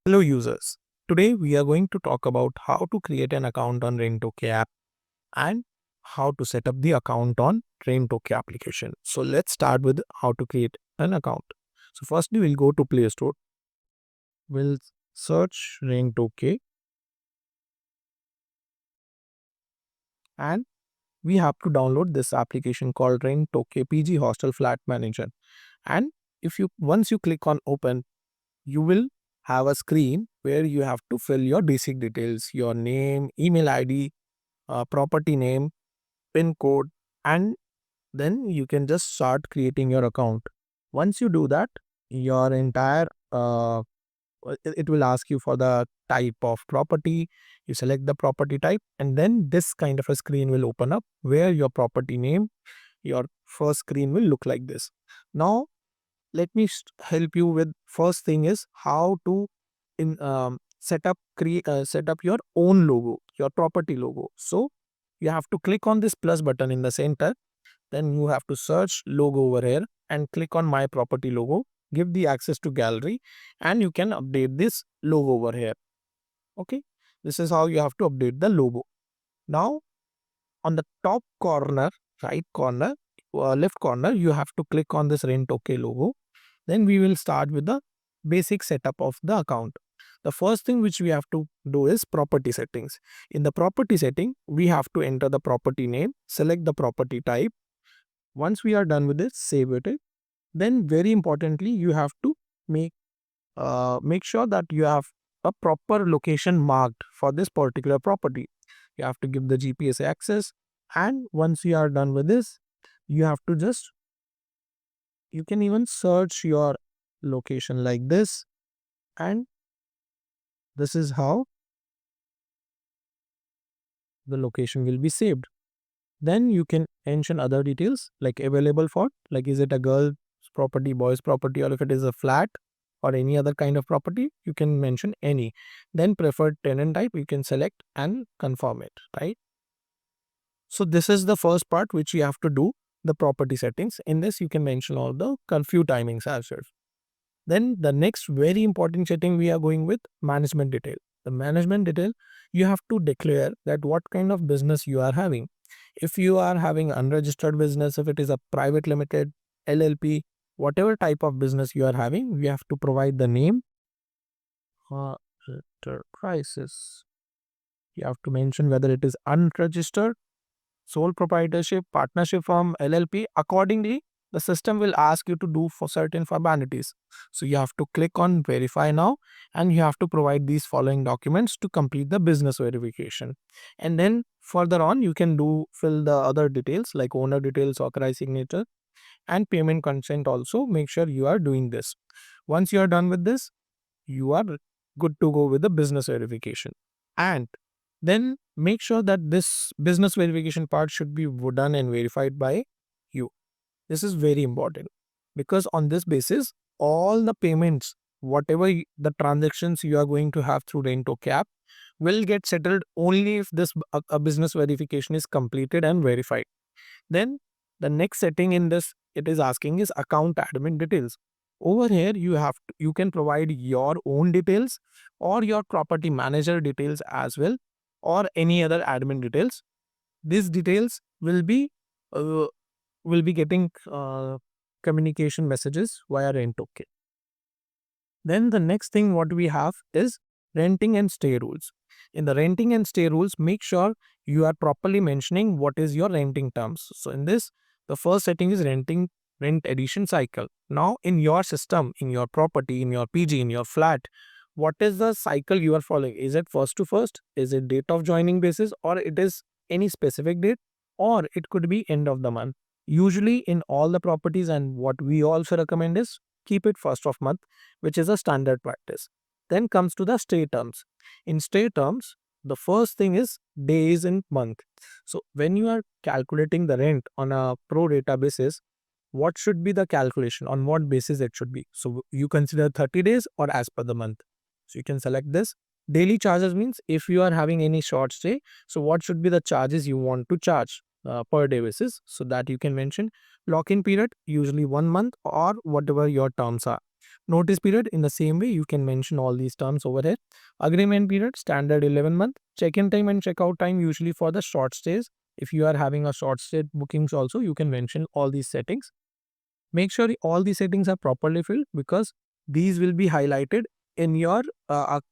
Hello users. Today we are going to talk about how to create an account on RentOk app and how to set up the account on RentOk application. So let's start with how to create an account. So firstly we'll go to Play Store. We'll search RentOk and we have to download this application called RentOk PG Hostel Flat Manager. And if you once you click on open, you will have a screen where you have to fill your basic details, your name, email ID, property name, pin code, and then you can just start creating your account. Once you do that, your entire it will ask you for the type of property. You select the property type, and then this kind of a screen will open up where your property name, your first screen will look like this. Now let me help you with first thing is how to in set up your own logo, your property logo. So you have to click on this plus button in the center, then you have to search logo over here and click on my property logo, give the access to gallery, and you can update this logo over here. Okay, this is how you have to update the logo. Now on the top corner, right corner, left corner, you have to click on this rent okay logo. Then we will start with the basic setup of the account. The first thing which we have to do is property settings. In the property setting, we have to enter the property name, select the property type. Once we are done with this, save it. Then very importantly, you have to make make sure that you have a proper location marked for this particular property. You have to give the GPS access, and once you are done with this, you have to just you can even search your location like this, and this is how the location will be saved. Then you can mention other details like available for, like is it a girl's property, boy's property, or if it is a flat or any other kind of property, you can mention any. Then preferred tenant type, you can select and confirm it, right? So this is the first part which you have to do, the property settings. In this, you can mention all the curfew timings as well. Then the next very important setting we are going with management detail. The management detail, you have to declare that what kind of business you are having. If you are having unregistered business, if it is a private limited, LLP, whatever type of business you are having, we have to provide the name, enterprises. You have to mention whether it is unregistered, sole proprietorship, partnership firm, LLP. Accordingly, the system will ask you to do for certain formalities. So you have to click on verify now, and you have to provide these following documents to complete the business verification. And then further on, you can fill the other details like owner details, authorized signature, and payment consent also. Make sure you are doing this. Once you are done with this, you are good to go with the business verification. And then make sure that this business verification part should be done and verified by you. This is very important because on this basis, all the payments, whatever the transactions you are going to have through RentOk app will get settled only if this a business verification is completed and verified. Then the next setting in this it is asking is account admin details. Over here you can provide your own details or your property manager details as well, or any other admin details. These details uh, will be getting communication messages via RentOk. Then the next thing what we have is renting and stay rules. In the renting and stay rules, make sure you are properly mentioning what is your renting terms. So in this, the first setting is rent addition cycle. Now in your system, in your property, in your PG, in your flat, what is the cycle you are following? Is it first to first? Is it date of joining basis, or it is any specific date, or it could be end of the month? Usually in all the properties, and what we also recommend is keep it first of month, which is a standard practice. Then comes to the stay terms. In stay terms, the first thing is days in month. So when you are calculating the rent on a pro rata basis, what should be the calculation, on what basis it should be? So you consider 30 days or as per the month. So you can select this. Daily charges means if you are having any short stay, so what should be the charges you want to charge per day basis, so that you can mention. Lock-in period, usually 1 month or whatever your terms are. Notice period, in the same way, you can mention all these terms over here. Agreement period, standard 11 month. Check-in time and check-out time, usually for the short stays. If you are having a short stay bookings also, you can mention all these settings. Make sure all these settings are properly filled, because these will be highlighted in your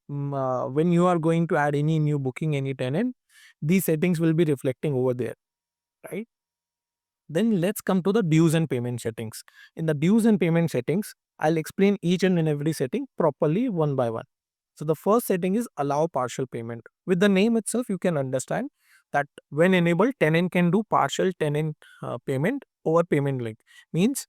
when you are going to add any new booking, any tenant, these settings will be reflecting over there, right? Then let's come to the dues and payment settings. In the dues and payment settings, I'll explain each and every setting properly one by one. So the first setting is allow partial payment. With the name itself, you can understand that when enabled, tenant can do partial tenant payment over payment link. Means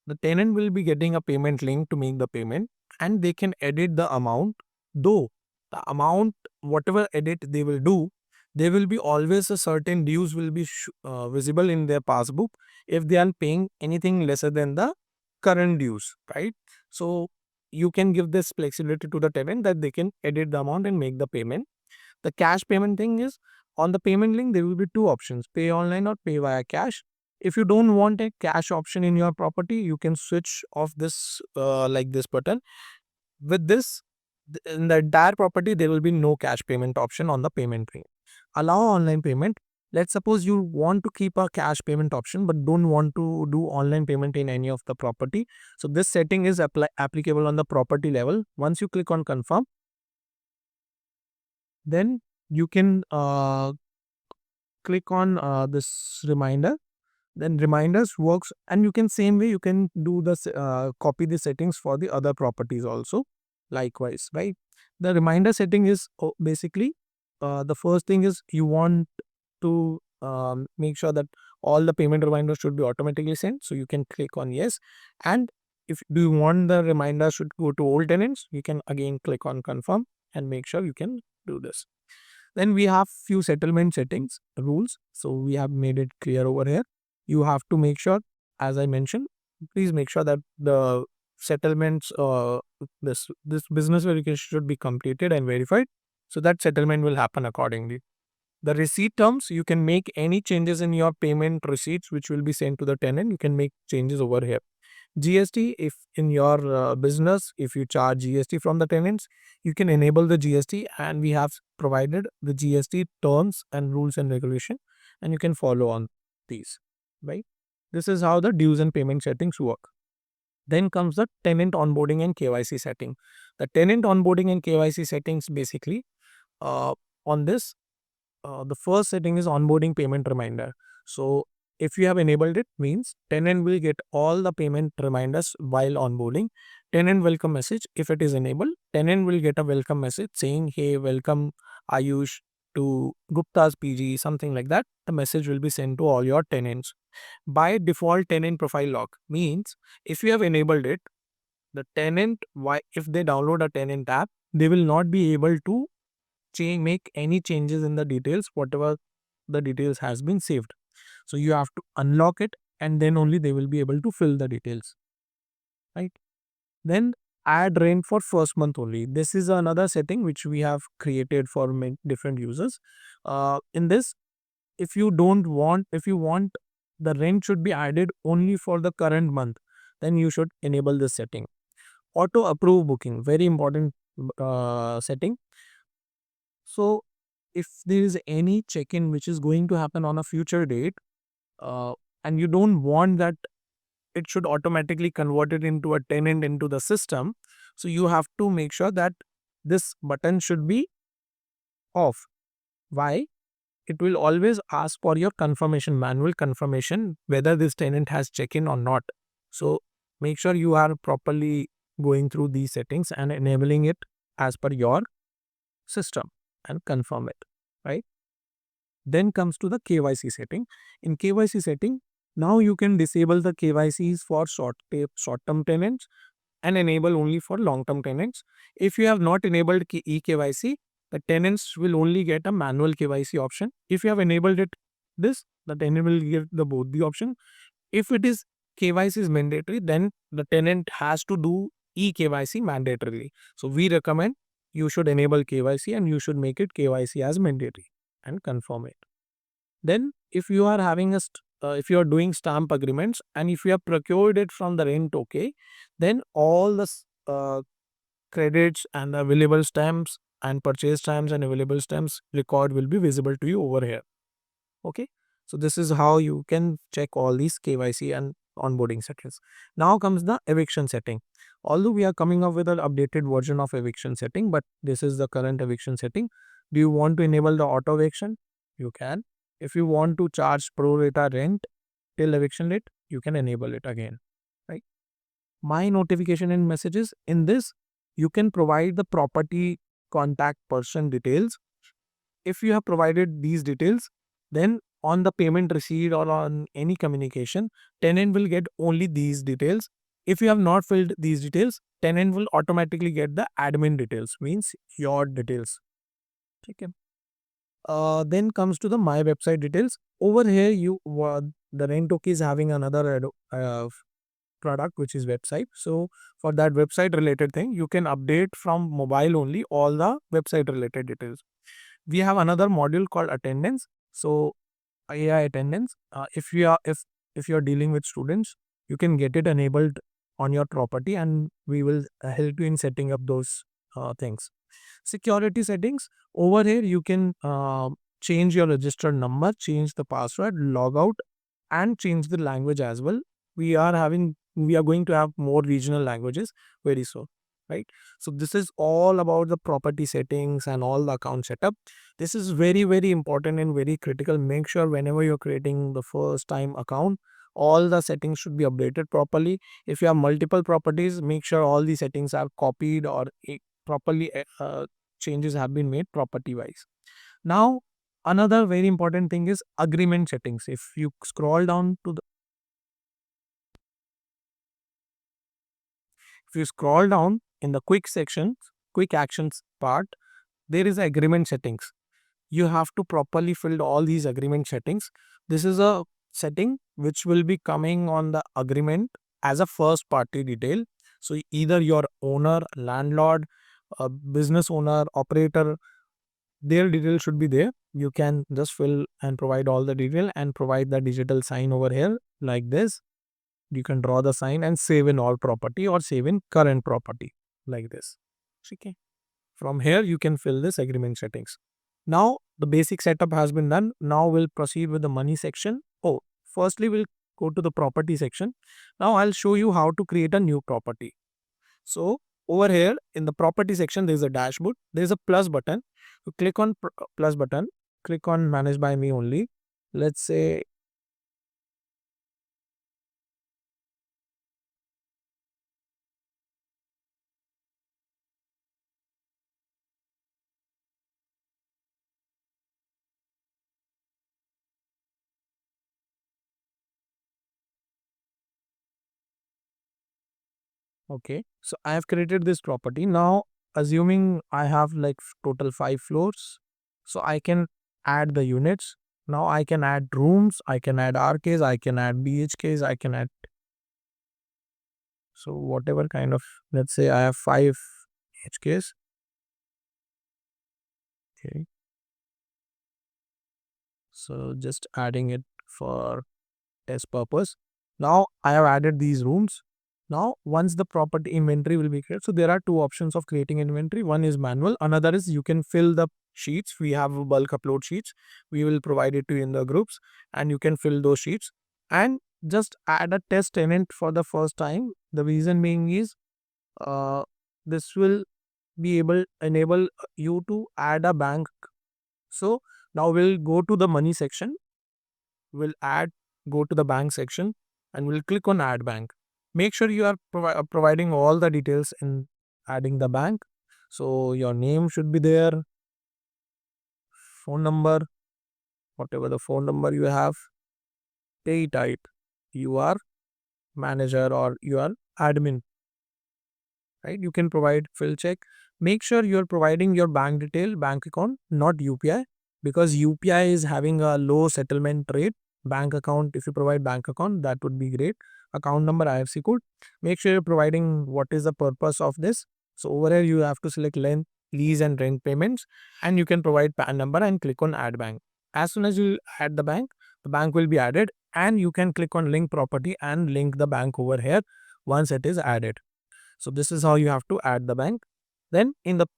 the tenant will be getting a payment link to make the payment, and they can edit the amount. Though the amount, whatever edit they will do, there will be always a certain dues will be visible in their passbook if they are paying anything lesser than the current dues, right? So you can give this flexibility to the tenant that they can edit the amount and make the payment. The cash payment thing is, on the payment link, there will be two options: pay online or pay via cash. If you don't want a cash option in your property, you can switch off this like this button. With this, in the entire property, there will be no cash payment option on the payment link. Allow online payment. Let's suppose you want to keep a cash payment option but don't want to do online payment in any of the property. So this setting is applicable on the property level. Once you click on confirm, then you can click on this reminder. Then reminders works, and you can same way you can do the copy the settings for the other properties also likewise, right? The reminder setting is basically the first thing is you want to make sure that all the payment reminders should be automatically sent, so you can click on yes. And if do you want the reminder should go to old tenants, you can again click on confirm and make sure you can do this. Then we have few settlement settings rules, so we have made it clear over here. You have to make sure, as I mentioned, please make sure that the settlements this business verification should be completed and verified, so that settlement will happen accordingly. The receipt terms, you can make any changes in your payment receipts which will be sent to the tenant. You can make changes over here. GST, if in your business, if you charge GST from the tenants, you can enable the GST, and we have provided the GST terms and rules and regulation, and you can follow on these, right? This is how the dues and payment settings work. Then comes the tenant onboarding and KYC setting. The tenant onboarding and KYC settings basically on this the first setting is onboarding payment reminder. So if you have enabled it, means tenant will get all the payment reminders while onboarding. Tenant welcome message, if it is enabled, tenant will get a welcome message saying, hey, welcome Ayush to Gupta's PG, something like that. The message will be sent to all your tenants. By default, tenant profile lock means if you have enabled it, the tenant, why if they download a tenant app, they will not be able to make any changes in the details, whatever the details has been saved. So you have to unlock it, and then only they will be able to fill the details, right? Then add rent for first month only. This is another setting which we have created for different users. In this, if you want the rent should be added only for the current month, then you should enable this setting. Auto approve booking, very important setting. So if there is any check-in which is going to happen on a future date, uh, and you don't want that it should automatically convert it into a tenant into the system, so you have to make sure that this button should be off. Why? It will always ask for your confirmation, manual confirmation, whether this tenant has check-in or not. So make sure you are properly going through these settings and enabling it as per your system and confirm it, right? Then comes to the KYC setting. In KYC setting, now you can disable the KYCs for short-term tenants and enable only for long-term tenants. If you have not enabled eKYC, the tenants will only get a manual KYC option. If you have enabled it, the tenant will get both the option. If it is KYC is mandatory, then the tenant has to do eKYC mandatorily. So we recommend you should enable KYC and you should make it KYC as mandatory and confirm it. Then if you are having a if you are doing stamp agreements and if you have procured it from the RentOk, then all the credits and available stamps and purchase stamps and available stamps record will be visible to you over here. Okay. So this is how you can check all these KYC and onboarding settings. Now comes the eviction setting. Although we are coming up with an updated version of eviction setting, but this is the current eviction setting. Do you want to enable the auto eviction? You can. If you want to charge pro rata rent till eviction date, you can enable it again. Right. My notification and messages, in this you can provide the property contact person details. If you have provided these details, then on the payment receipt or on any communication, tenant will get only these details. If you have not filled these details, tenant will automatically get the admin details, means your details. Okay. Then comes to the my website details. Over here, the RentOk is having another product, which is website. So for that website related thing, you can update from mobile only all the website related details. We have another module called attendance. So AI attendance. If you are dealing with students, you can get it enabled on your property, and we will help you in setting up those things. Security settings. Over here, you can change your registered number, change the password, log out, and change the language as well. We are going to have more regional languages very soon, right? So this is all about the property settings and all the account setup. This is very, very important and very critical. Make sure whenever you're creating the first time account, all the settings should be updated properly. If you have multiple properties, make sure all the settings are copied or properly changes have been made property wise. Now, another very important thing is agreement settings. If you scroll down to the If you scroll down in the quick actions part, there is agreement settings. You have to properly fill all these agreement settings. This is a setting which will be coming on the agreement as a first party detail. So either your owner, landlord, business owner, operator, their detail should be there. You can just fill and provide all the detail and provide the digital sign over here like this. You can draw the sign and save in all property or save in current property like this. Okay. From here, you can fill this agreement settings. Now, the basic setup has been done. Now we'll proceed with the money section. Oh, firstly, we'll go to the property section. Now I'll show you how to create a new property. So over here in the property section, there's a dashboard. There's a plus button. You click on plus button, click on manage by me only. Let's say okay, so I have created this property. Now, assuming I have like total 5 floors, so I can add the units. Now I can add rooms, I can add RKs, I can add BHKs, I can add, so whatever kind of, let's say I have 5 HKs. Okay, so just adding it for test purpose. Now I have added these rooms. Now once the property inventory will be created, so there are two options of creating inventory. One is manual, another is you can fill the sheets. We have bulk upload sheets. We will provide it to you in the groups, and you can fill those sheets and just add a test tenant for the first time. The reason being is uh, this will be able enable you to add a bank. So now we'll go to the money section. We'll go to the bank section, and we'll click on add bank. Make sure you are providing all the details in adding the bank. So your name should be there, phone number, whatever the phone number you have, pay type, you are manager or you are admin, right? You can provide fill check. Make sure you're providing your bank detail, bank account, not UPI, because UPI is having a low settlement rate. Bank account, if you provide bank account, that would be great. Account number, IFC code. Make sure you're providing what is the purpose of this. So over here, you have to select length, lease and rent payments, and you can provide PAN number and click on add bank. As soon as you add the bank will be added. and you can click on link property and link the bank over here once it is added. So this is how you have to add the bank. Then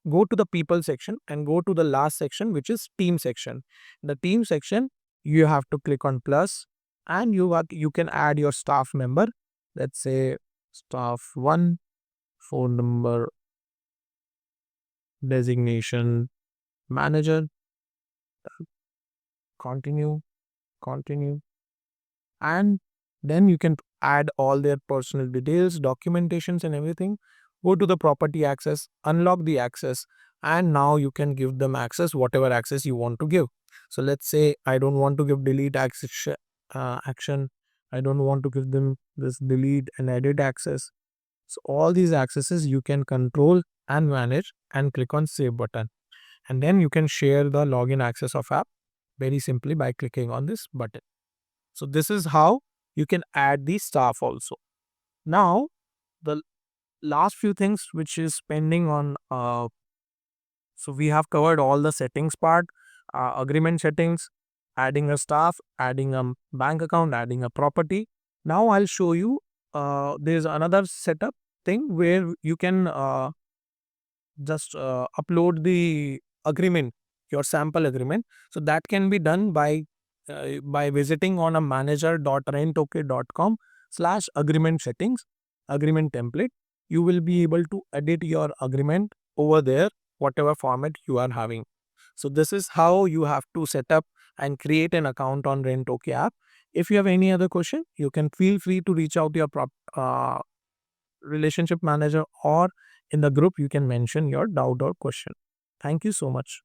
go to the people section and go to the last section, which is team section. The team section, you have to click on plus, and you can add your staff member. Let's say staff 1, phone number, designation, manager, continue, continue. And then you can add all their personal details, documentations and everything. Go to the property access, unlock the access, and now you can give them access, whatever access you want to give. So let's say I don't want to give delete access action. I don't want to give them this delete and edit access. So all these accesses you can control and manage and click on save button. And then you can share the login access of app very simply by clicking on this button. So this is how you can add the staff also. Now, the last few things which is pending on, so we have covered all the settings part, agreement settings, adding a staff, adding a bank account, adding a property. Now I'll show you, there's another setup thing where you can just upload the agreement, your sample agreement. So that can be done by visiting on a manager.rentok.com/agreement settings, agreement template. You will be able to edit your agreement over there, whatever format you are having. So this is how you have to set up and create an account on RentOk app. If you have any other question, you can feel free to reach out to your relationship manager, or in the group you can mention your doubt or question. Thank you so much.